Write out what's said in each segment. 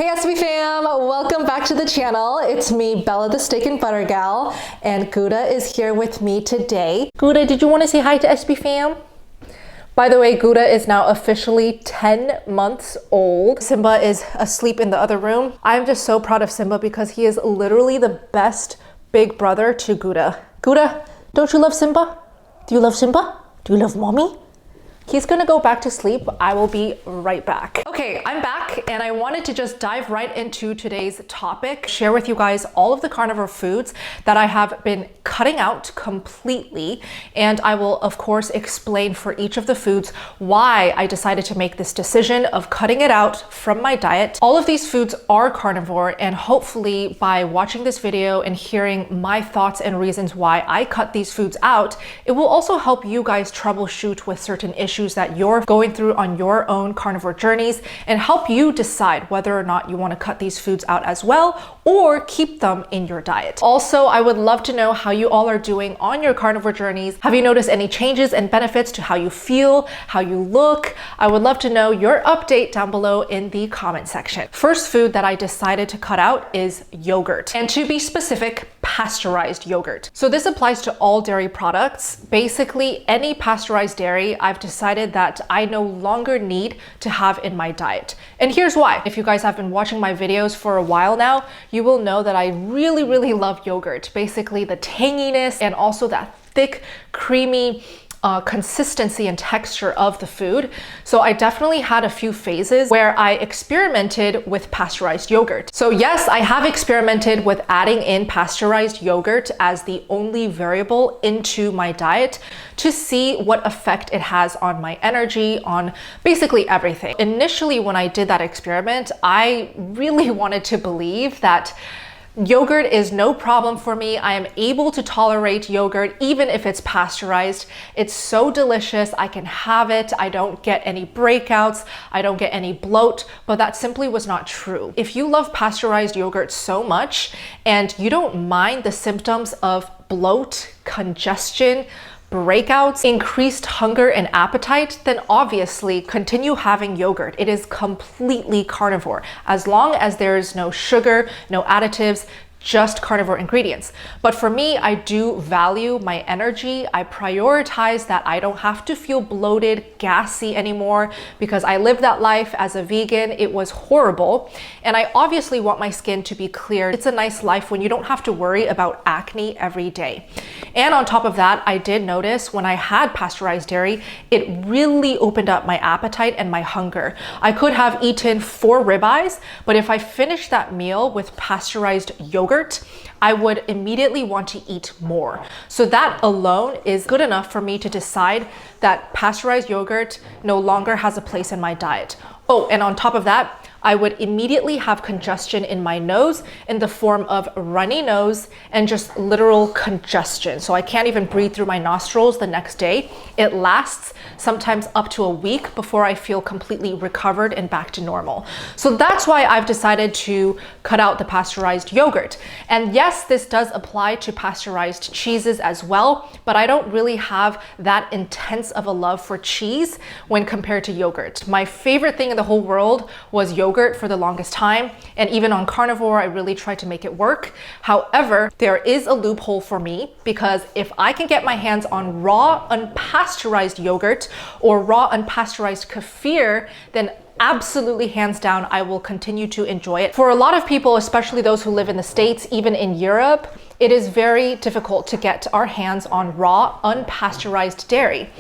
Hey SB fam, welcome back to the channel. It's me, Bella the Steak and Butter Gal, and Gouda is here with me today. Gouda, did you want to say hi to SB fam? By the way, Gouda is now officially 10 months old. Simba is asleep in the other room. I'm just so proud of Simba because he is literally the best big brother to Gouda. Gouda, don't you love Simba? Do you love Simba? Do you love mommy? He's gonna go back to sleep. I will be right back. Okay, I'm back and I wanted to just dive right into today's topic, share with you guys all of the carnivore foods that I have been cutting out completely. And I will of course explain for each of the foods why I decided to make this decision of cutting it out from my diet. All of these foods are carnivore, and hopefully by watching this video and hearing my thoughts and reasons why I cut these foods out, it will also help you guys troubleshoot with certain issues that you're going through on your own carnivore journeys and help you decide whether or not you want to cut these foods out as well or keep them in your diet. Also, I would love to know how you all are doing on your carnivore journeys. Have you noticed any changes and benefits to how you feel, how you look? I would love to know your update down below in the comment section. First food that I decided to cut out is yogurt, and to be specific, pasteurized yogurt. So this applies to all dairy products. Basically, any pasteurized dairy, I've decided that I no longer need to have in my diet. And here's why. If you guys have been watching my videos for a while now, you will know that I really love yogurt. Basically the tanginess and also that thick, creamy consistency and texture of the food. So I definitely had a few phases where I experimented with pasteurized yogurt. So yes, I have experimented with adding in pasteurized yogurt as the only variable into my diet to see what effect it has on my energy, on basically everything. Initially, when I did that experiment, I really wanted to believe that yogurt is no problem for me. I am able to tolerate yogurt even if it's pasteurized. It's so delicious. I can have it. I don't get any breakouts. I don't get any bloat, but that simply was not true. If you love pasteurized yogurt so much and you don't mind the symptoms of bloat, congestion, breakouts, increased hunger and appetite, then obviously continue having yogurt. It is completely carnivore as long as there is no sugar, no additives, just carnivore ingredients. But for me, I do value my energy. I prioritize that I don't have to feel bloated, gassy anymore because I lived that life as a vegan. It was horrible. And I obviously want my skin to be clear. It's a nice life when you don't have to worry about acne every day. And on top of that, I did notice when I had pasteurized dairy, it really opened up my appetite and my hunger. I could have eaten 4 ribeyes, but if I finished that meal with pasteurized yogurt, I would immediately want to eat more. So that alone is good enough for me to decide that pasteurized yogurt no longer has a place in my diet. Oh, and on top of that, I would immediately have congestion in my nose in the form of runny nose and just literal congestion. So I can't even breathe through my nostrils the next day. It lasts sometimes up to a week before I feel completely recovered and back to normal. So that's why I've decided to cut out the pasteurized yogurt. And yes, this does apply to pasteurized cheeses as well, but I don't really have that intense of a love for cheese when compared to yogurt. My favorite thing in the whole world was yogurt for the longest time, and even on carnivore I really tried to make it work. However, there is a loophole for me because if I can get my hands on raw unpasteurized yogurt or raw unpasteurized kefir, then absolutely hands down I will continue to enjoy it. For a lot of people, especially those who live in the States, even in Europe, it is very difficult to get our hands on raw, unpasteurized dairy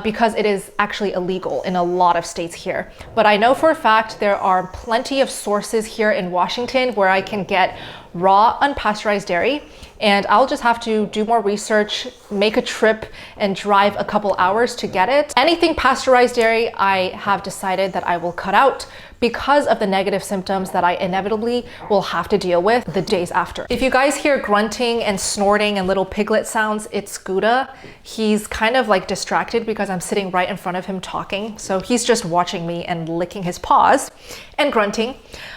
because it is actually illegal in a lot of states here. But I know for a fact there are plenty of sources here in Washington where I can get raw, unpasteurized dairy, and I'll just have to do more research, make a trip, and drive a couple hours to get it. Anything pasteurized dairy, I have decided that I will cut out because of the negative symptoms that I inevitably will have to deal with the days after. If you guys hear grunting and snorting and little piglet sounds, it's Gouda. He's kind of like distracted because I'm sitting right in front of him talking. So he's just watching me and licking his paws and grunting.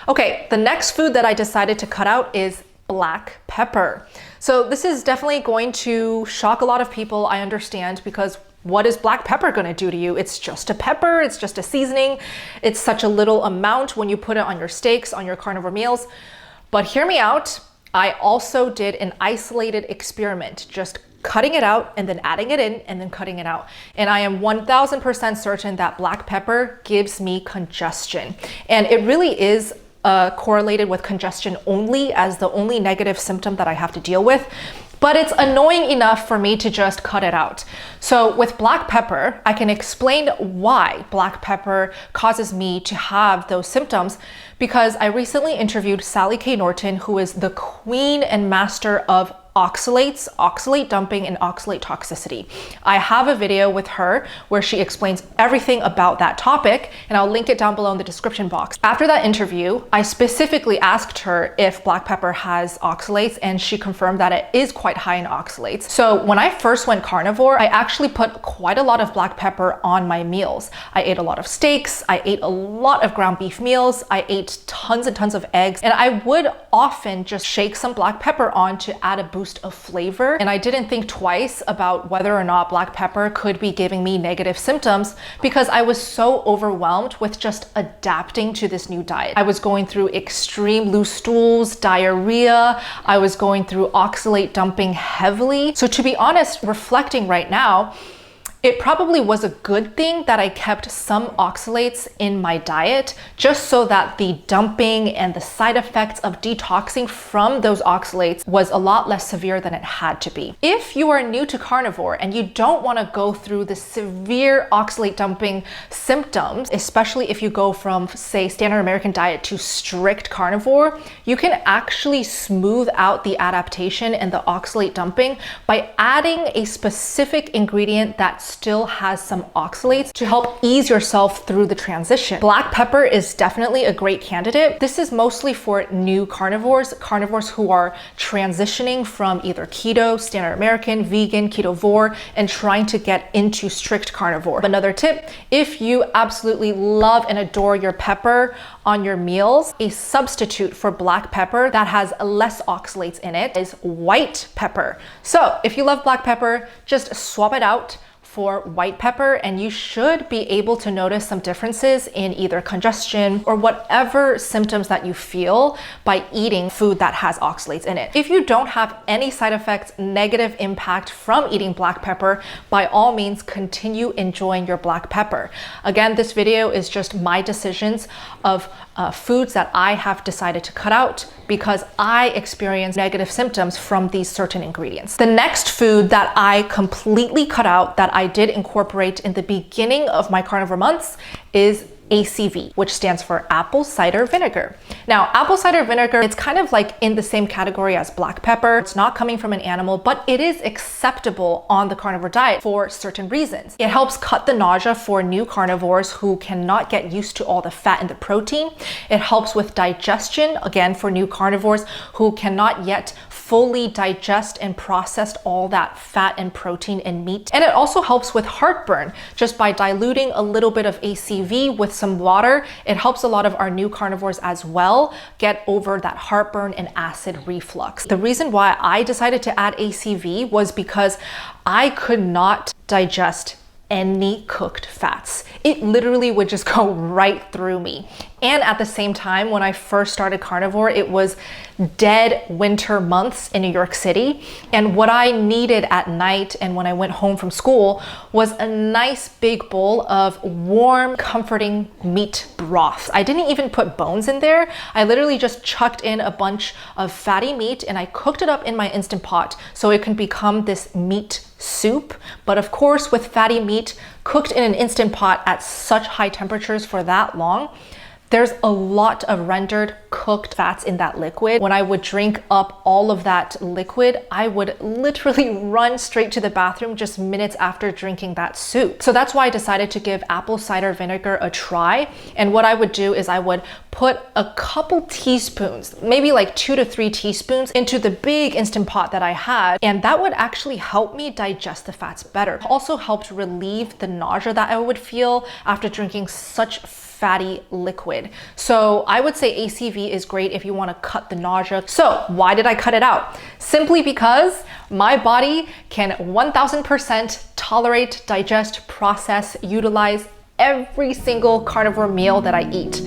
Okay, the next food that I decided to cut out is black pepper. So this is definitely going to shock a lot of people, I understand, because what is black pepper gonna do to you? It's just a pepper, it's just a seasoning. It's such a little amount when you put it on your steaks, on your carnivore meals. But hear me out. I also did an isolated experiment, just cutting it out and then adding it in and then cutting it out. And I am 1000% certain that black pepper gives me congestion. And it really is correlated with congestion only as the only negative symptom that I have to deal with. But it's annoying enough for me to just cut it out. So with black pepper, I can explain why black pepper causes me to have those symptoms, because I recently interviewed Sally K. Norton, who is the queen and master of oxalates, oxalate dumping, and oxalate toxicity. I have a video with her where she explains everything about that topic, and I'll link it down below in the description box. After that interview, I specifically asked her if black pepper has oxalates, and she confirmed that it is quite high in oxalates. So when I first went carnivore, I actually put quite a lot of black pepper on my meals. I ate a lot of steaks, I ate a lot of ground beef meals, I ate tons and tons of eggs, and I would often just shake some black pepper on to add a boost of flavor. And I didn't think twice about whether or not black pepper could be giving me negative symptoms, because I was so overwhelmed with just adapting to this new diet. I was going through extreme loose stools, diarrhea. I was going through oxalate dumping heavily. So to be honest, reflecting right now, it probably was a good thing that I kept some oxalates in my diet, just so that the dumping and the side effects of detoxing from those oxalates was a lot less severe than it had to be. If you are new to carnivore and you don't want to go through the severe oxalate dumping symptoms, especially if you go from, say, standard American diet to strict carnivore, you can actually smooth out the adaptation and the oxalate dumping by adding a specific ingredient that still has some oxalates to help ease yourself through the transition. Black pepper is definitely a great candidate. This is mostly for new carnivores who are transitioning from either keto, standard American, vegan, ketovore, and trying to get into strict carnivore. Another tip, if you absolutely love and adore your pepper on your meals, a substitute for black pepper that has less oxalates in it is white pepper. So if you love black pepper, just swap it out for white pepper, and you should be able to notice some differences in either congestion or whatever symptoms that you feel by eating food that has oxalates in it. If you don't have any side effects, negative impact from eating black pepper, by all means continue enjoying your black pepper. Again, this video is just my decisions of foods that I have decided to cut out because I experience negative symptoms from these certain ingredients. The next food that I completely cut out that I did incorporate in the beginning of my carnivore months is ACV, which stands for apple cider vinegar. Now, apple cider vinegar, it's kind of like in the same category as black pepper. It's not coming from an animal, but it is acceptable on the carnivore diet for certain reasons. It helps cut the nausea for new carnivores who cannot get used to all the fat and the protein. It helps with digestion, again, for new carnivores who cannot yet fully digest and process all that fat and protein and meat. And it also helps with heartburn just by diluting a little bit of ACV with some water. It helps a lot of our new carnivores as well get over that heartburn and acid reflux. The reason why I decided to add ACV was because I could not digest any cooked fats. It literally would just go right through me. And at the same time, when I first started carnivore, it was dead winter months in New York City. And what I needed at night and when I went home from school was a nice big bowl of warm, comforting meat broth. I didn't even put bones in there. I literally just chucked in a bunch of fatty meat and I cooked it up in my Instant Pot so it can become this meat soup. But of course, with fatty meat cooked in an Instant Pot at such high temperatures for that long, there's a lot of rendered cooked fats in that liquid. When I would drink up all of that liquid, I would literally run straight to the bathroom just minutes after drinking that soup. So that's why I decided to give apple cider vinegar a try. And what I would do is I would put a couple teaspoons, maybe like 2 to 3 teaspoons into the big Instant Pot that I had. And that would actually help me digest the fats better. It also helped relieve the nausea that I would feel after drinking such fatty liquid. So I would say ACV is great if you want to cut the nausea. So why did I cut it out? Simply because my body can 1000% tolerate, digest, process, utilize every single carnivore meal that I eat.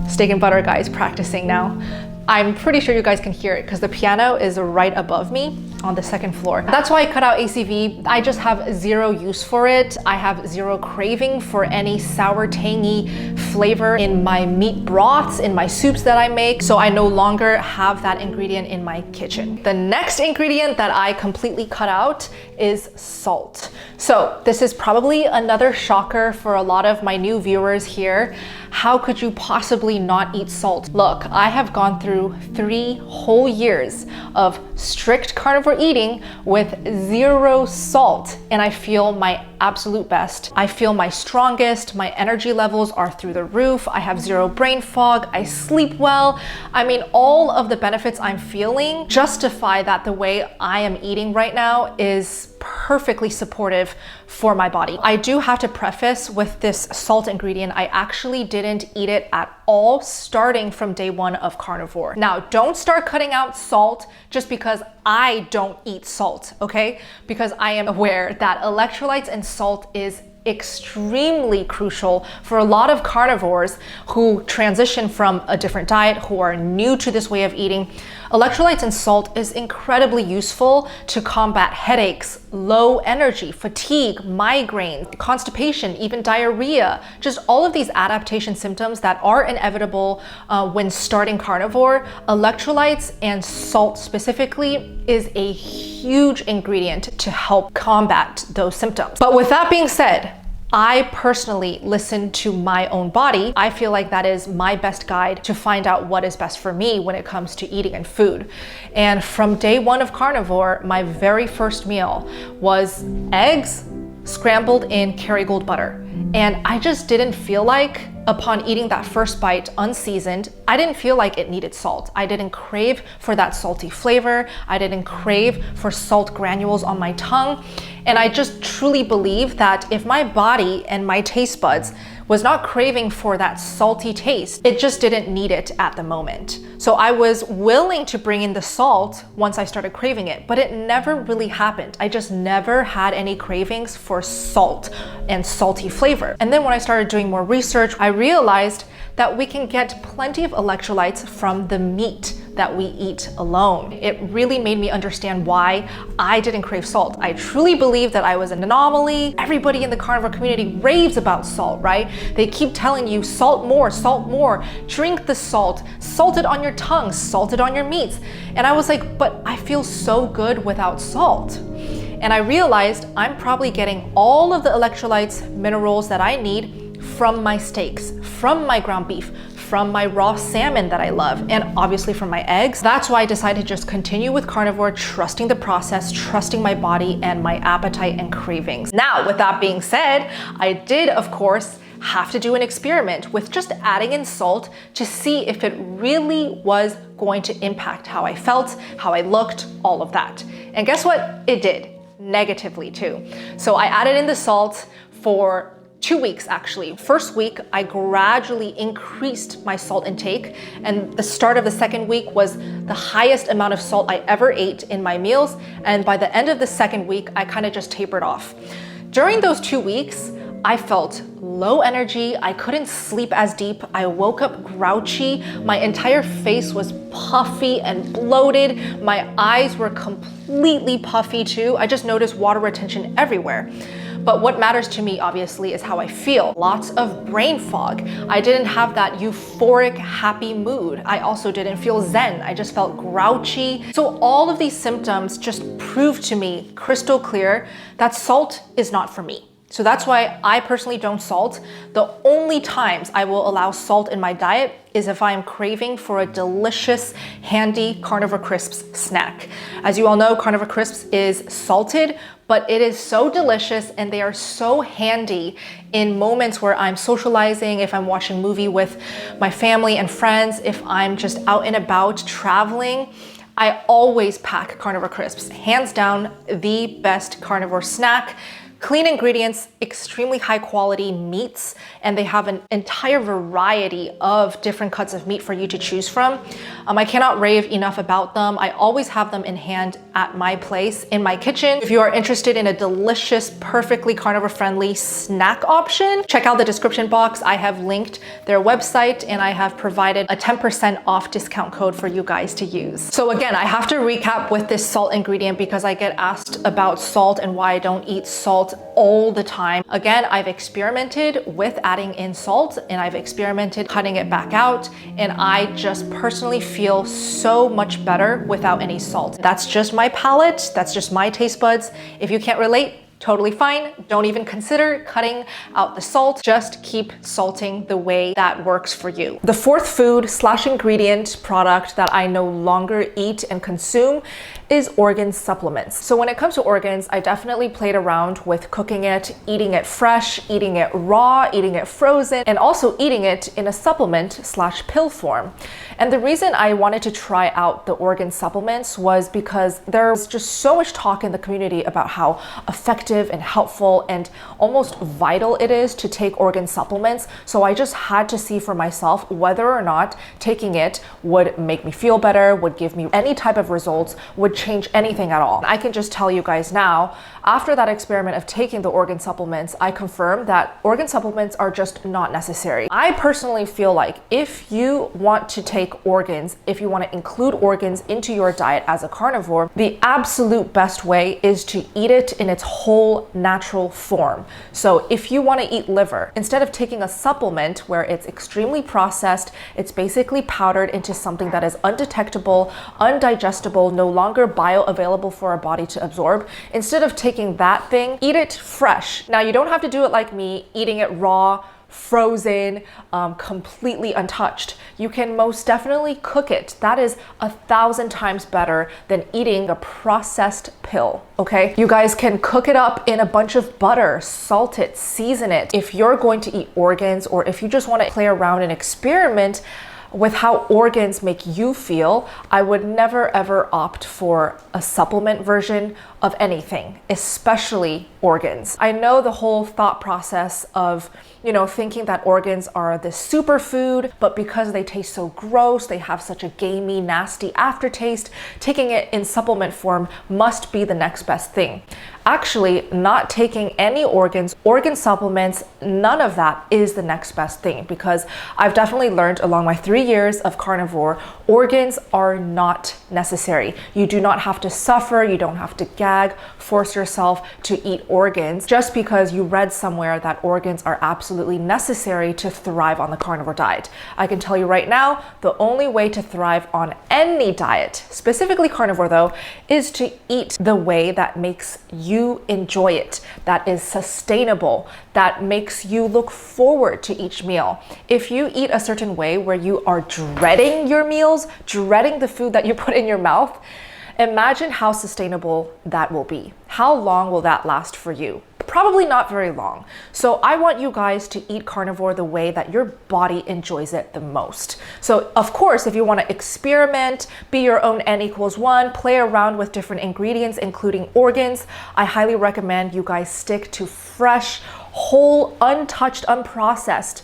Steak and butter guy is practicing now. I'm pretty sure you guys can hear it because the piano is right above me on the second floor. That's why I cut out ACV. I just have zero use for it. I have zero craving for any sour, tangy flavor in my meat broths, in my soups that I make. So I no longer have that ingredient in my kitchen. The next ingredient that I completely cut out is salt. So this is probably another shocker for a lot of my new viewers here. How could you possibly not eat salt? Look, I have gone through 3 whole years of strict carnivore eating with zero salt, and I feel my absolute best. I feel my strongest, my energy levels are through the roof, I have zero brain fog, I sleep well. I mean, all of the benefits I'm feeling justify that the way I am eating right now is perfectly supportive for my body. I do have to preface with this salt ingredient, I actually didn't eat it at all starting from day 1 of carnivore. Now, don't start cutting out salt just because I don't eat salt, okay? Because I am aware that electrolytes and salt is extremely crucial for a lot of carnivores who transition from a different diet, who are new to this way of eating. Electrolytes and salt is incredibly useful to combat headaches, low energy, fatigue, migraines, constipation, even diarrhea, just all of these adaptation symptoms that are inevitable when starting carnivore. Electrolytes and salt specifically is a huge ingredient to help combat those symptoms. But with that being said, I personally listen to my own body. I feel like that is my best guide to find out what is best for me when it comes to eating and food. And from day 1 of carnivore, my very first meal was eggs scrambled in Kerrygold butter. And I just didn't feel like, upon eating that first bite unseasoned, I didn't feel like it needed salt. I didn't crave for that salty flavor. I didn't crave for salt granules on my tongue. And I just truly believe that if my body and my taste buds was not craving for that salty taste, it just didn't need it at the moment. So I was willing to bring in the salt once I started craving it, but it never really happened. I just never had any cravings for salt and salty flavor. And then when I started doing more research, I realized that we can get plenty of electrolytes from the meat that we eat alone. It really made me understand why I didn't crave salt. I truly believe that I was an anomaly. Everybody in the carnivore community raves about salt, right? They keep telling you salt more, drink the salt, salt it on your tongue, salt it on your meats. And I was like, but I feel so good without salt. And I realized I'm probably getting all of the electrolytes, minerals that I need from my steaks, from my ground beef, from my raw salmon that I love, and obviously from my eggs. That's why I decided to just continue with carnivore, trusting the process, trusting my body and my appetite and cravings. Now, with that being said, I did, of course, have to do an experiment with just adding in salt to see if it really was going to impact how I felt, how I looked, all of that. And guess what? It did, negatively too. So I added in the salt for 2 weeks actually. First week, I gradually increased my salt intake, and the start of the second week was the highest amount of salt I ever ate in my meals. And by the end of the second week, I kind of just tapered off. During those 2 weeks, I felt low energy. I couldn't sleep as deep. I woke up grouchy. My entire face was puffy and bloated. My eyes were completely puffy too. I just noticed water retention everywhere. But what matters to me, obviously, is how I feel. Lots of brain fog. I didn't have that euphoric, happy mood. I also didn't feel zen. I just felt grouchy. So all of these symptoms just proved to me crystal clear that salt is not for me. So that's why I personally don't salt. The only times I will allow salt in my diet is if I am craving for a delicious, handy Carnivore Crisps snack. As you all know, Carnivore Crisps is salted, but it is so delicious and they are so handy in moments where I'm socializing, if I'm watching a movie with my family and friends, if I'm just out and about traveling. I always pack Carnivore Crisps. Hands down, the best carnivore snack. Clean ingredients, extremely high quality meats, and they have an entire variety of different cuts of meat for you to choose from. I cannot rave enough about them. I always have them in hand at my place, in my kitchen. If you are interested in a delicious, perfectly carnivore friendly snack option, check out the description box. I have linked their website and I have provided a 10% off discount code for you guys to use. So again, I have to recap with this salt ingredient because I get asked about salt and why I don't eat salt all the time. Again, I've experimented with adding in salt and I've experimented cutting it back out, and I just personally feel so much better without any salt. That's just my palate, that's just my taste buds. If you can't relate, totally fine. Don't even consider cutting out the salt. Just keep salting the way that works for you. The fourth food/ingredient product that I no longer eat and consume is organ supplements. So when it comes to organs, I definitely played around with cooking it, eating it fresh, eating it raw, eating it frozen, and also eating it in a supplement/pill form. And the reason I wanted to try out the organ supplements was because there's just so much talk in the community about how effective and helpful and almost vital it is to take organ supplements. So I just had to see for myself whether or not taking it would make me feel better, would give me any type of results, would change anything at all. I can just tell you guys now, after that experiment of taking the organ supplements, I confirmed that organ supplements are just not necessary. I personally feel like if you want to take organs, if you want to include organs into your diet as a carnivore, the absolute best way is to eat it in its whole natural form. So if you want to eat liver, instead of taking a supplement where it's extremely processed, it's basically powdered into something that is undetectable, undigestible, no longer bioavailable for our body to absorb, instead of taking that thing, eat it fresh. Now, you don't have to do it like me, eating it raw, frozen, completely untouched. You can most definitely cook it. That is 1,000 times better than eating a processed pill, okay? You guys can cook it up in a bunch of butter, salt it, season it. If you're going to eat organs, or if you just want to play around and experiment with how organs make you feel, I would never ever opt for a supplement version of anything, especially organs. I know the whole thought process of, thinking that organs are this superfood, but because they taste so gross, they have such a gamey, nasty aftertaste, taking it in supplement form must be the next best thing. Actually, not taking any organs, organ supplements, none of that is the next best thing, because I've definitely learned along my 3 years of carnivore, organs are not necessary. You do not have to suffer, you don't have to gag, force yourself to eat organs just because you read somewhere that organs are absolutely necessary to thrive on the carnivore diet. I can tell you right now, the only way to thrive on any diet, specifically carnivore though, is to eat the way that makes you enjoy it, that is sustainable, that makes you look forward to each meal. If you eat a certain way where you are dreading your meals, dreading the food that you put in your mouth, imagine how sustainable that will be. How long will that last for you? Probably not very long. So I want you guys to eat carnivore the way that your body enjoys it the most. So of course, if you want to experiment, be your own N=1, play around with different ingredients, including organs, I highly recommend you guys stick to fresh, whole, untouched, unprocessed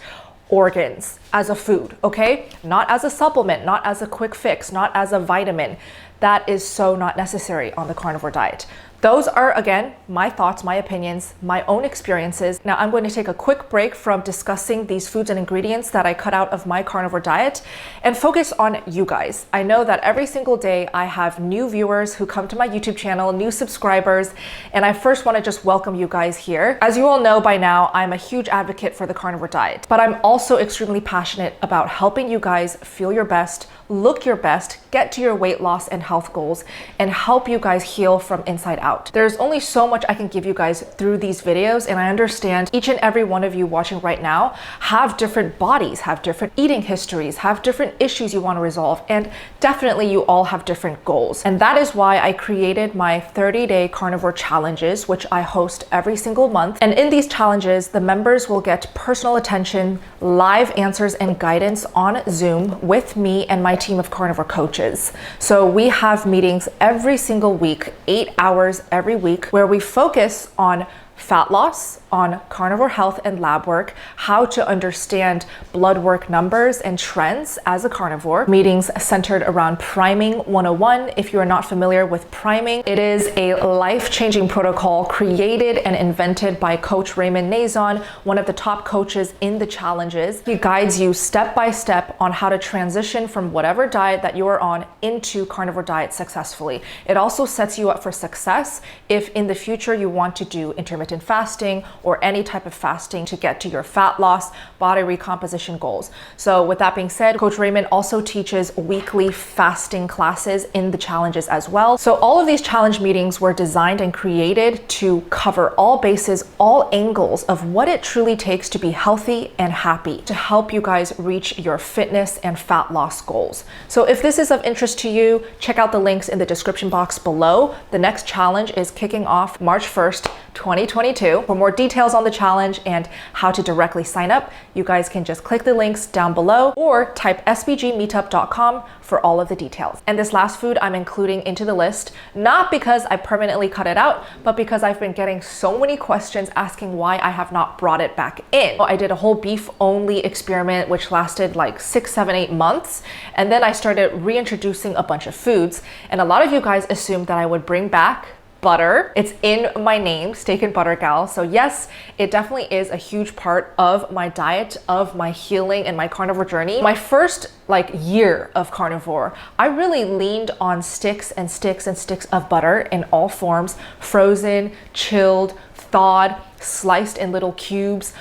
organs as a food, okay? Not as a supplement, not as a quick fix, not as a vitamin. That is so not necessary on the carnivore diet. Those are, again, my thoughts, my opinions, my own experiences. Now I'm going to take a quick break from discussing these foods and ingredients that I cut out of my carnivore diet and focus on you guys. I know that every single day I have new viewers who come to my YouTube channel, new subscribers, and I first want to just welcome you guys here. As you all know by now, I'm a huge advocate for the carnivore diet, but I'm also extremely passionate about helping you guys feel your best, look your best, get to your weight loss and health goals, and help you guys heal from inside out. There's only so much I can give you guys through these videos, and I understand each and every one of you watching right now have different bodies, have different eating histories, have different issues you want to resolve, and definitely you all have different goals. And that is why I created my 30-day carnivore challenges, which I host every single month. And in these challenges, the members will get personal attention, live answers and guidance on Zoom with me and my team of carnivore coaches. So we have meetings every single week, 8 hours every week, where we focus on fat loss, on carnivore health and lab work, how to understand blood work numbers and trends as a carnivore, meetings centered around priming 101. If you are not familiar with priming, it is a life-changing protocol created and invented by Coach Raymond Nazon, one of the top coaches in the challenges. He guides you step by step on how to transition from whatever diet that you are on into carnivore diet successfully. It also sets you up for success if in the future you want to do intermittent fasting or any type of fasting to get to your fat loss, body recomposition goals. So with that being said, Coach Raymond also teaches weekly fasting classes in the challenges as well. So all of these challenge meetings were designed and created to cover all bases, all angles of what it truly takes to be healthy and happy, to help you guys reach your fitness and fat loss goals. So if this is of interest to you, check out the links in the description box below. The next challenge is kicking off March 1st, 2022. For more details on the challenge and how to directly sign up, you guys can just click the links down below or type sbgmeetup.com for all of the details. And this last food I'm including into the list, not because I permanently cut it out, but because I've been getting so many questions asking why I have not brought it back in. I did a whole beef only experiment, which lasted like 6, 7, 8 months. And then I started reintroducing a bunch of foods. And a lot of you guys assumed that I would bring back butter. It's in my name, Steak and Butter Gal. So yes, it definitely is a huge part of my diet, of my healing and my carnivore journey. My first year of carnivore, I really leaned on sticks and sticks and sticks of butter in all forms, frozen, chilled, thawed, sliced in little cubes,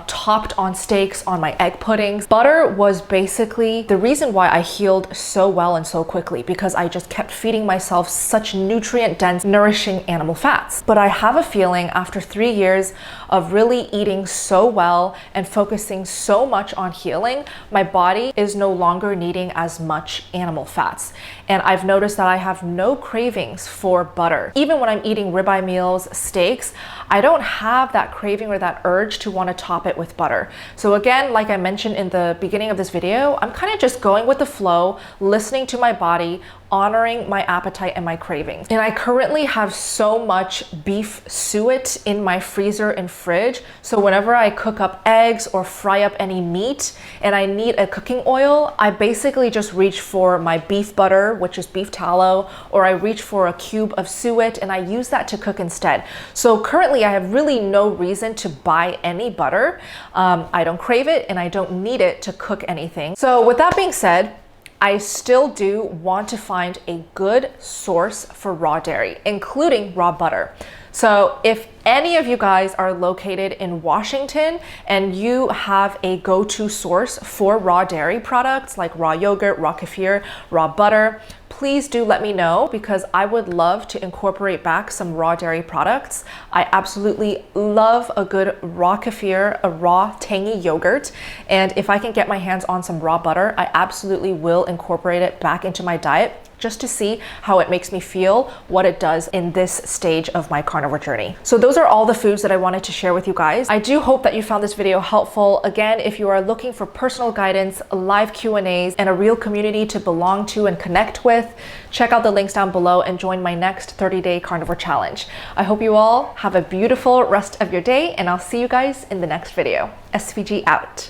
topped on steaks, on my egg puddings. Butter was basically the reason why I healed so well and so quickly, because I just kept feeding myself such nutrient-dense, nourishing animal fats. But I have a feeling after 3 years of really eating so well and focusing so much on healing, my body is no longer needing as much animal fats. And I've noticed that I have no cravings for butter. Even when I'm eating ribeye meals, steaks, I don't have that craving or that urge to want to top it with butter. So again, like I mentioned in the beginning of this video, I'm kind of just going with the flow, listening to my body, honoring my appetite and my cravings. And I currently have so much beef suet in my freezer and fridge. So whenever I cook up eggs or fry up any meat and I need a cooking oil, I basically just reach for my beef butter, which is beef tallow, or I reach for a cube of suet and I use that to cook instead. So currently I have really no reason to buy any butter. I don't crave it and I don't need it to cook anything. So with that being said, I still do want to find a good source for raw dairy, including raw butter. So if any of you guys are located in Washington and you have a go-to source for raw dairy products like raw yogurt, raw kefir, raw butter, please do let me know, because I would love to incorporate back some raw dairy products. I absolutely love a good raw kefir, a raw tangy yogurt. And if I can get my hands on some raw butter, I absolutely will incorporate it back into my diet, just to see how it makes me feel, what it does in this stage of my carnivore journey. So those are all the foods that I wanted to share with you guys. I do hope that you found this video helpful. Again, if you are looking for personal guidance, live Q&As, and a real community to belong to and connect with, check out the links down below and join my next 30-day carnivore challenge. I hope you all have a beautiful rest of your day, and I'll see you guys in the next video. SVG out.